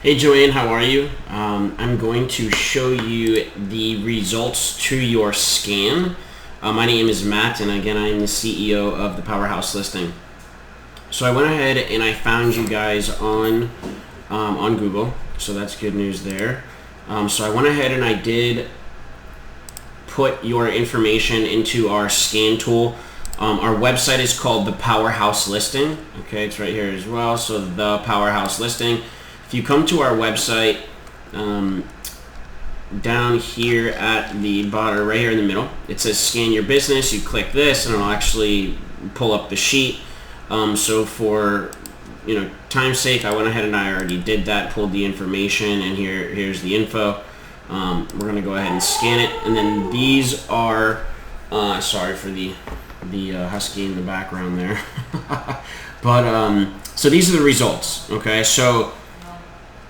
Hey Joanne, how are you? I'm going to show you the results to your scan. My name is Matt, and again, I am the CEO of the Powerhouse Listing. So I went ahead and I found you guys on Google, so that's good news there. So I went ahead and I did put your information into our scan tool. Our website is called the Powerhouse Listing. Okay, it's right here as well. So the Powerhouse Listing. If you come to our website, down here at the bottom, right here in the middle, it says scan your business. You click this and it'll actually pull up the sheet. So for time's sake, I went ahead and I already did that, pulled the information, and here's the info. We're gonna go ahead and scan it, and then these are sorry for the husky in the background there. But so these are the results. Okay, so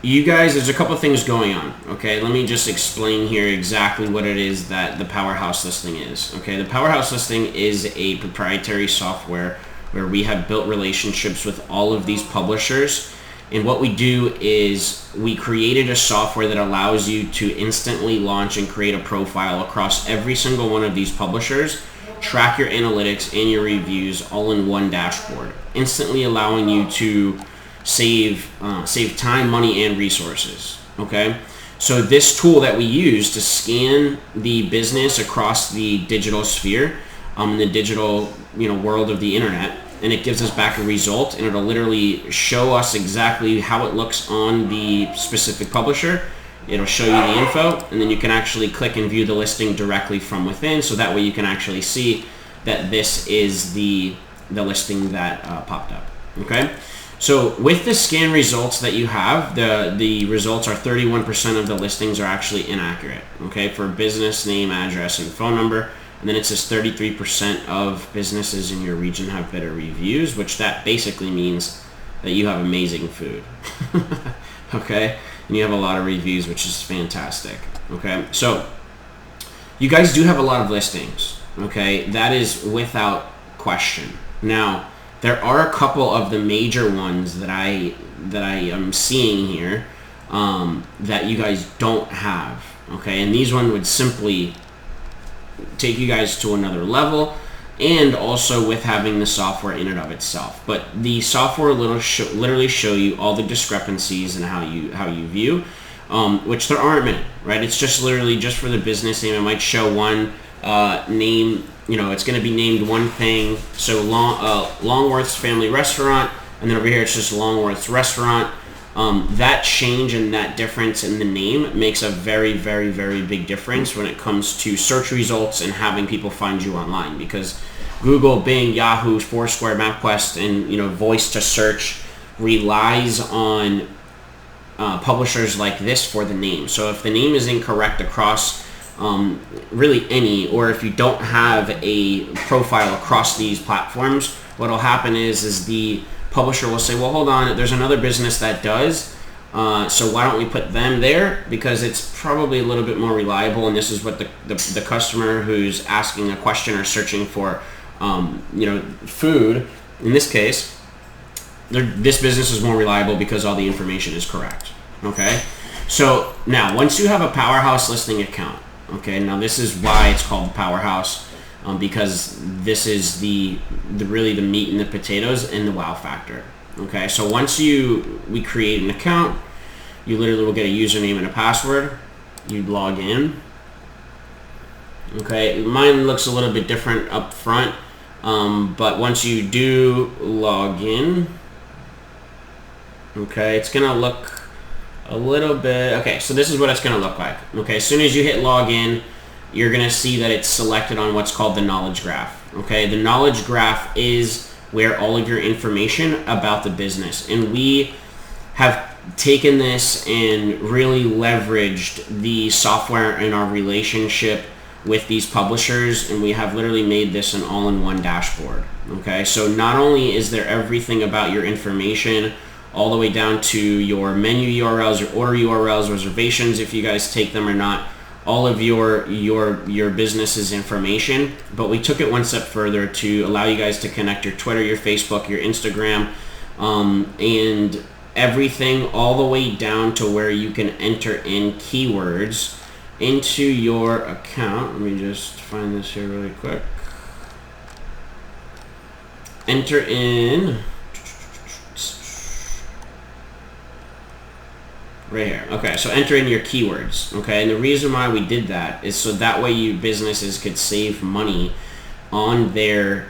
you guys, there's a couple things going on. Okay, let me just explain here exactly what it is that the Powerhouse Listing is. Okay, the Powerhouse Listing is a proprietary software where we have built relationships with all of these publishers, and what we do is we created a software that allows you to instantly launch and create a profile across every single one of these publishers, track your analytics and your reviews all in one dashboard, instantly allowing you to save time, money, and resources. Okay, so this tool that we use to scan the business across the digital sphere, in the digital world of the internet, and it gives us back a result, and it'll literally show us exactly how it looks on the specific publisher. It'll show you the info, and then you can actually click and view the listing directly from within, so that way you can actually see that this is the listing that popped up. Okay, so with the scan results that you have, the results are 31% of the listings are actually inaccurate. Okay, for business name, address, and phone number. And then it says 33% of businesses in your region have better reviews, which that basically means that you have amazing food. Okay, and you have a lot of reviews, which is fantastic. Okay, so you guys do have a lot of listings. Okay, that is without question. Now, there are a couple of the major ones that I am seeing here that you guys don't have. Okay, and these one would simply take you guys to another level, and also with having the software in and of itself. But the software literally show you all the discrepancies and how you view, which there aren't many, right? It's just literally just for the business name. It might show one name. It's going to be named one thing. So Longworth's Family Restaurant, and then over here it's just Longworth's Restaurant. That change and that difference in the name makes a very, very, very big difference when it comes to search results and having people find you online, because Google, Bing, Yahoo, Foursquare, MapQuest, and voice to search relies on publishers like this for the name. So if the name is incorrect across really any, or if you don't have a profile across these platforms, what will happen is the publisher will say, well, hold on, there's another business that does, so why don't we put them there, because it's probably a little bit more reliable, and this is what the customer who's asking a question or searching for food, in this case, this business is more reliable because all the information is correct. Okay, so now once you have a Powerhouse Listing account, okay, now this is why it's called the Powerhouse, because this is the really the meat and the potatoes and the wow factor. Okay, so once we create an account, you literally will get a username and a password. You log in. Okay, mine looks a little bit different up front, but once you do log in, okay, it's gonna look a little bit, okay, so this is what it's gonna look like. Okay, as soon as you hit login, you're going to see that it's selected on what's called the knowledge graph. Okay, the knowledge graph is where all of your information about the business, and we have taken this and really leveraged the software in our relationship with these publishers, and we have literally made this an all-in-one dashboard. Okay, so not only is there everything about your information all the way down to your menu URLs, your order URLs, reservations, if you guys take them or not, all of your business's information, but we took it one step further to allow you guys to connect your Twitter, your Facebook, your Instagram, and everything all the way down to where you can enter in keywords into your account. Let me just find this here really quick. Enter in right here. Okay, so enter in your keywords. Okay, and the reason why we did that is so that way you businesses could save money on their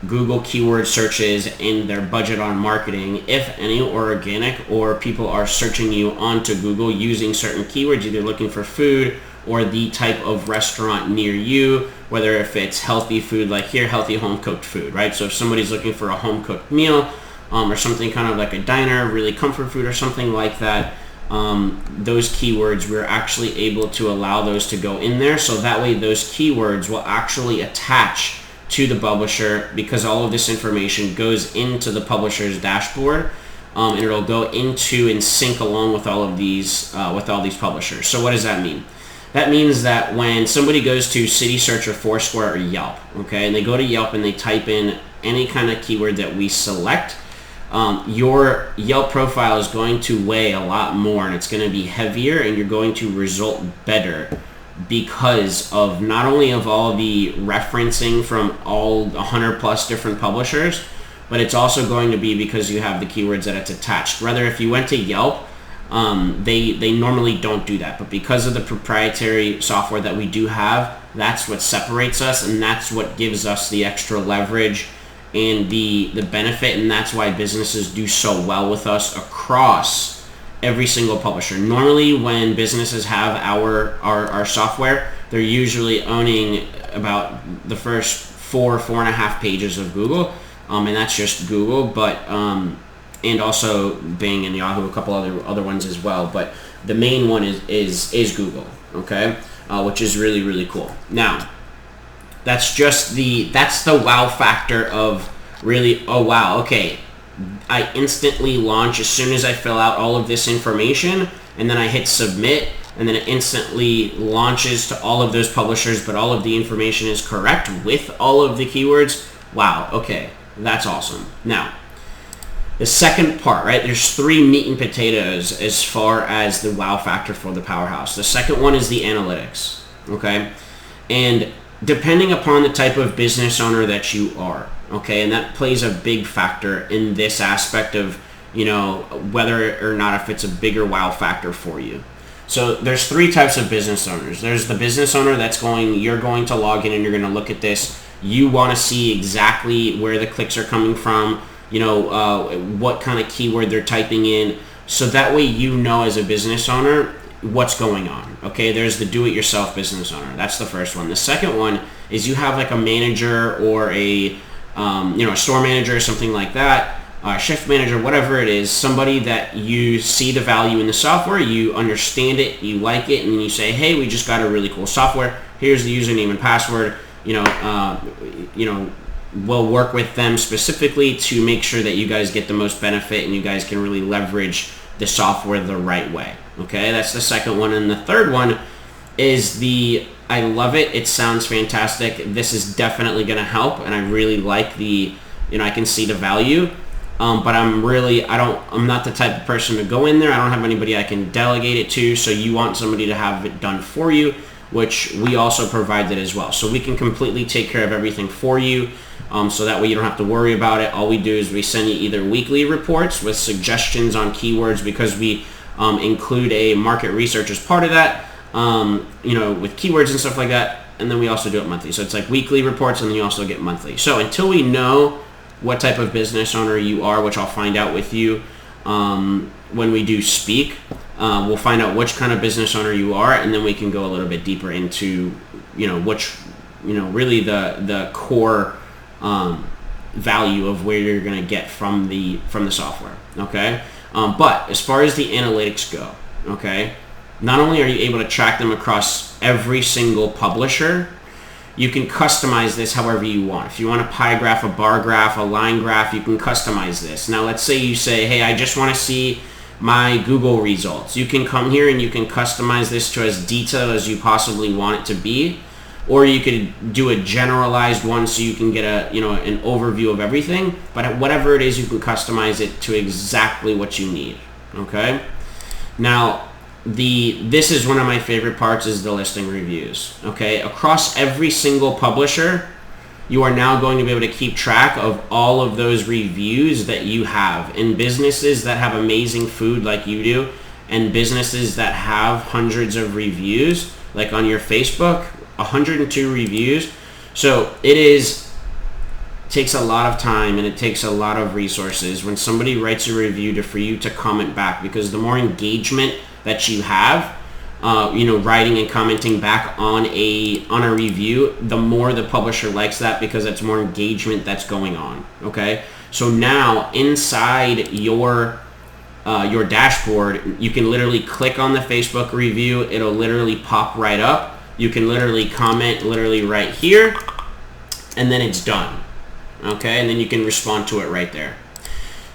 Google keyword searches and their budget on marketing, if any, or organic, or people are searching you onto Google using certain keywords, either looking for food or the type of restaurant near you, whether if it's healthy food like here, healthy home cooked food, right? So if somebody's looking for a home cooked meal or something kind of like a diner, really comfort food or something like that, those keywords, we're actually able to allow those to go in there. So that way those keywords will actually attach to the publisher, because all of this information goes into the publisher's dashboard, and it'll go into and sync along with all of these publishers. So what does that mean? That means that when somebody goes to City Search or Foursquare or Yelp, okay, and they go to Yelp and they type in any kind of keyword that we select, your Yelp profile is going to weigh a lot more, and it's going to be heavier, and you're going to result better because of not only of all the referencing from all 100 plus different publishers, but it's also going to be because you have the keywords that it's attached. Rather, if you went to Yelp, they normally don't do that, but because of the proprietary software that we do have, that's what separates us, and that's what gives us the extra leverage and the benefit, and that's why businesses do so well with us across every single publisher. Normally when businesses have our software, they're usually owning about the first 4.5 pages of Google, and that's just Google, but and also Bing and Yahoo, a couple other ones as well, but the main one is Google, okay, which is really, really cool. Now that's the wow factor of really, oh wow, okay, I instantly launch as soon as I fill out all of this information, and then I hit submit, and then it instantly launches to all of those publishers, but all of the information is correct with all of the keywords. Wow, okay, that's awesome. Now, the second part, right, there's 3 meat and potatoes as far as the wow factor for the powerhouse. The second one is the analytics, okay? And depending upon the type of business owner that you are, okay, and that plays a big factor in this aspect of, you know, whether or not if it's a bigger wow factor for you. So there's 3 types of business owners. There's the business owner you're going to log in and you're going to look at this. You want to see exactly where the clicks are coming from, you know, what kind of keyword they're typing in. So that way you know as a business owner what's going on. Okay, there's the do-it-yourself business owner. That's the first one. The second one is you have like a manager or a store manager or something like that, shift manager, whatever it is, somebody that you see the value in the software, you understand it, you like it, and you say, hey, we just got a really cool software. Here's the username and password. We'll work with them specifically to make sure that you guys get the most benefit and you guys can really leverage the software the right way. Okay, that's the second one. And the third one is I love it. It sounds fantastic. This is definitely going to help, and I really like I can see the value. But I'm not the type of person to go in there. I don't have anybody I can delegate it to. So you want somebody to have it done for you, which we also provide that as well. So we can completely take care of everything for you. So that way you don't have to worry about it. All we do is we send you either weekly reports with suggestions on keywords, because we include a market research as part of that, with keywords and stuff like that. And then we also do it monthly. So it's like weekly reports, and then you also get monthly. So until we know what type of business owner you are, which I'll find out with you when we do speak, we'll find out which kind of business owner you are, and then we can go a little bit deeper into, really the core value of where you're going to get from the software. Okay. But as far as the analytics go, okay, not only are you able to track them across every single publisher, you can customize this however you want. If you want a pie graph, a bar graph, a line graph, you can customize this. Now let's say you say, hey, I just want to see my Google results. You can come here and you can customize this to as detailed as you possibly want it to be. or you could do a generalized one so you can get an overview of everything. But whatever it is, you can customize it to exactly what you need. Okay. Now, this is one of my favorite parts, is the listing reviews. Okay, across every single publisher, you are now going to be able to keep track of all of those reviews that you have. In businesses that have amazing food like you do, and businesses that have hundreds of reviews, like on your Facebook, 102 reviews. So takes a lot of time, and it takes a lot of resources when somebody writes a review for you to comment back, because the more engagement that you have, writing and commenting back on a review, the more the publisher likes that, because that's more engagement that's going on. Okay, so now inside your dashboard, you can literally click on the Facebook review. It'll literally pop right up. You can literally comment right here, and then it's done. Okay, and then you can respond to it right there.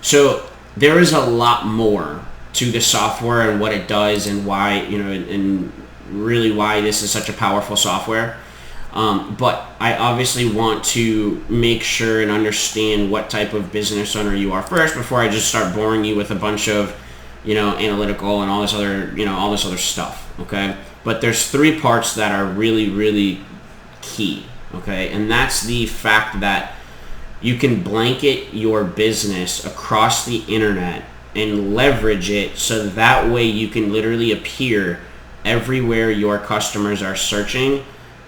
So there is a lot more to the software and what it does, and why, and really why this is such a powerful software. But I obviously want to make sure and understand what type of business owner you are first, before I just start boring you with a bunch of, analytical and all this other stuff. Okay, but there's 3 parts that are really, really key. Okay, and that's the fact that you can blanket your business across the internet and leverage it, so that way you can literally appear everywhere your customers are searching,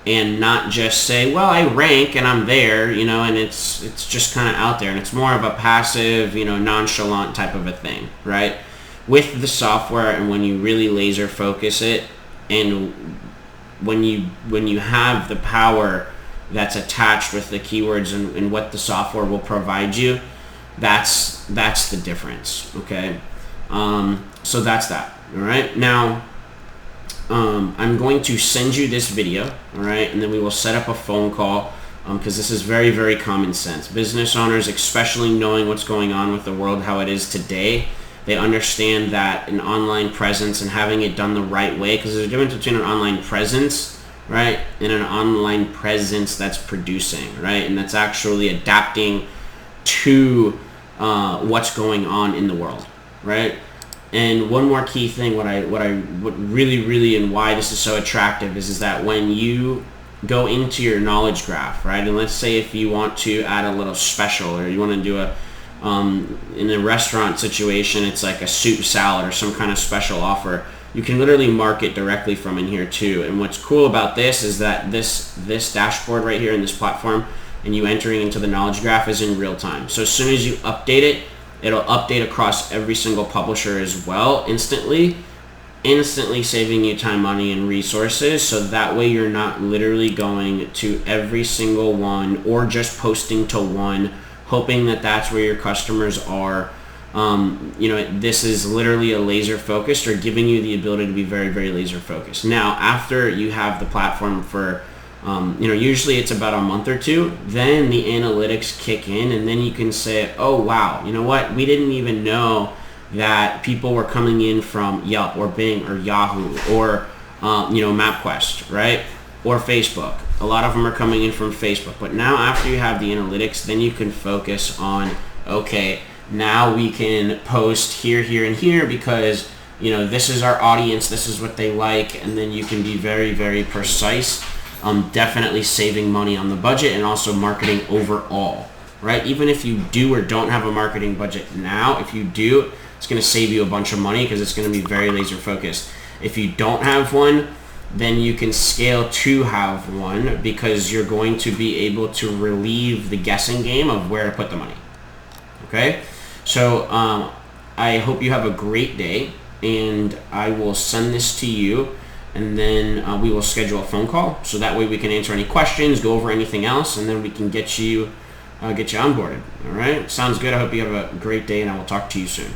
and not just say, well, I rank and I'm there, and it's just kind of out there, and it's more of a passive, nonchalant type of a thing, right? With the software, and when you really laser focus it, and when you have the power that's attached with the keywords and what the software will provide you, that's the difference. Okay, so that's that. All right, now I'm going to send you this video, all right, and then we will set up a phone call, because this is very, very common sense. Business owners, especially knowing what's going on with the world, how it is today, they understand that an online presence and having it done the right way, because there's a difference between an online presence, right, and an online presence that's producing, right, and that's actually adapting to what's going on in the world, right? And one more key thing, what really, really, and why this is so attractive is that when you go into your knowledge graph, right, and let's say if you want to add a little special, or you want to do in a restaurant situation, it's like a soup salad or some kind of special offer, you can literally mark it directly from in here too. And what's cool about this is that this dashboard right here in this platform, and you entering into the knowledge graph, is in real time. So as soon as you update it, it'll update across every single publisher as well, instantly saving you time, money, and resources. So that way you're not literally going to every single one, or just posting to one, hoping that that's where your customers are. This is literally a laser focused, or giving you the ability to be very, very laser focused. Now, after you have the platform for usually it's about a month or 2, then the analytics kick in, and then you can say, oh wow, you know what, we didn't even know that people were coming in from Yelp or Bing or Yahoo or MapQuest, right, or Facebook. A lot of them are coming in from Facebook. But now, after you have the analytics, then you can focus on, okay, now we can post here, here, and here, because this is our audience, this is what they like, and then you can be very, very precise. Definitely saving money on the budget, and also marketing overall, right? Even if you do or don't have a marketing budget now, if you do, it's going to save you a bunch of money, because it's going to be very laser focused. If you don't have one, then you can scale to have one, because you're going to be able to relieve the guessing game of where to put the money. Okay, so I hope you have a great day, and I will send this to you, and then we will schedule a phone call, so that way we can answer any questions, go over anything else, and then we can get you onboarded. All right, sounds good. I hope you have a great day, and I will talk to you soon.